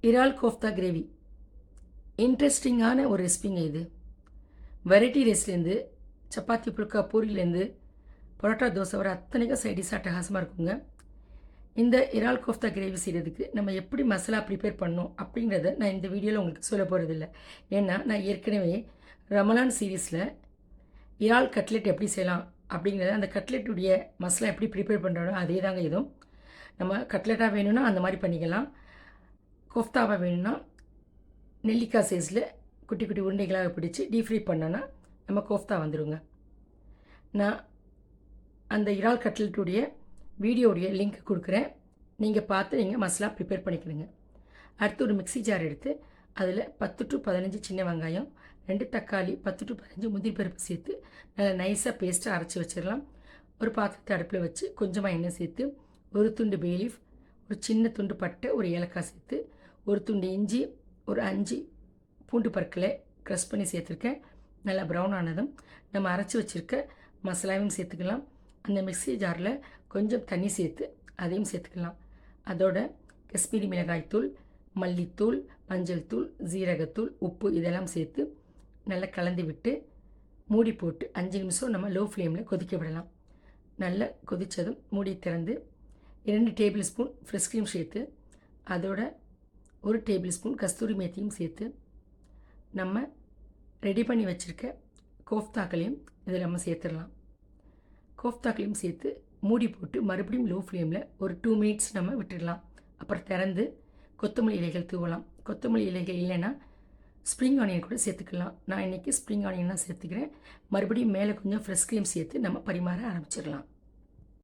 இறால் கோஃப்தா கிரேவி இன்ட்ரெஸ்டிங்கான ஒரு ரெசிபிங்க இது. வெரைட்டி ரைஸ்லேருந்து சப்பாத்தி புல்கா பூரிலேருந்து பரோட்டா தோசை வர அத்தனைக்கும் சைடிஷ் அட்டகாசமாக இருக்குங்க. இந்த இறால் கோஃப்தா கிரேவி செய்கிறதுக்கு நம்ம எப்படி மசாலா ப்ரிப்பேர் பண்ணணும் அப்படிங்கிறத நான் இந்த வீடியோவில் உங்களுக்கு சொல்ல போகிறதில்ல. ஏன்னா நான் ஏற்கனவே ரமலான் சீரீஸில் இறால் கட்லெட் எப்படி செய்யலாம் அப்படிங்கிறத, அந்த கட்லெட்டுடைய மசாலா எப்படி ப்ரிப்பேர் பண்ணுறோம் அதே தாங்க இதுவும். நம்ம கட்லெட்டாக வேணும்னா அந்த மாதிரி பண்ணிக்கலாம். கோஃப்தாவாக வேணும்னா நெல்லிக்காய் சைஸில் குட்டி குட்டி உருண்டைகளாக பிடிச்சி டீப் ஃப்ரை பண்ணோன்னா நம்ம கோஃப்தா வந்துடுங்க. நான் அந்த இறால் கட்லெட்டுடைய வீடியோடைய லிங்க் கொடுக்குறேன். நீங்கள் பார்த்து நீங்கள் மசாலா ப்ரிப்பேர் பண்ணிக்கணுங்க. அடுத்து ஒரு மிக்ஸி ஜார் எடுத்து அதில் 10 to 15 சின்ன வெங்காயம், 2 தக்காளி, 10 to 15 முந்திரி பருப்பு சேர்த்து நல்லா நைஸாக பேஸ்ட்டாக அரைச்சி வச்சிடலாம். ஒரு பாத்திரத்தை அடுப்பில் வச்சு கொஞ்சமாக எண்ணெய் சேர்த்து ஒரு துண்டு பே லீஃப், ஒரு சின்ன துண்டு பட்டை, ஒரு ஏலக்காய் சேர்த்து ஒரு துண்டு இஞ்சி, ஒரு 5 பூண்டு பற்களை க்ரஷ் பண்ணி சேர்த்துருக்கேன். நல்லா ப்ரௌன் ஆனதும் நம்ம அரைச்சி வச்சுருக்க மசாலாவையும் சேர்த்துக்கலாம். அந்த மிக்ஸி ஜாரில் கொஞ்சம் தண்ணி சேர்த்து அதையும் சேர்த்துக்கலாம். அதோட காஷ்மீரி மிளகாய்த்தூள், மல்லித்தூள், மஞ்சள் தூள், ஜீரகத்தூள், உப்பு இதெல்லாம் சேர்த்து நல்லா கலந்து விட்டு மூடி போட்டு 5 நிமிஷம் நம்ம லோ ஃப்ளேமில் கொதிக்க விடலாம். நல்லா கொதித்ததும் மூடி திறந்து 2 டேபிள் ஸ்பூன் ஃப்ரெஷ் க்ரீம் சேர்த்து அதோட 1 டேபிள் ஸ்பூன் கஸ்தூரி மேத்தியும் சேர்த்து நம்ம ரெடி பண்ணி வச்சுருக்க கோஃப்தாக்களையும் இதில் நம்ம சேர்த்துடலாம். கோஃப்தாக்களையும் சேர்த்து மூடி போட்டு மறுபடியும் லோ ஃப்ளேமில் ஒரு 2 மினிட்ஸ் நம்ம விட்டுடலாம். அப்புறம் திறந்து கொத்தமல்லி இலைகள் தூவலாம். கொத்தமல்லி இலைகள் இல்லைன்னா ஸ்ப்ரிங் ஆனியன் கூட சேர்த்துக்கலாம். நான் இன்றைக்கி ஸ்ப்ரிங் ஆனியன் தான் சேர்த்துக்கிறேன். மறுபடியும் மேலே கொஞ்சம் ஃப்ரெஷ் க்ரீம் சேர்த்து நம்ம பரிமாற ஆரம்பிச்சிடலாம்.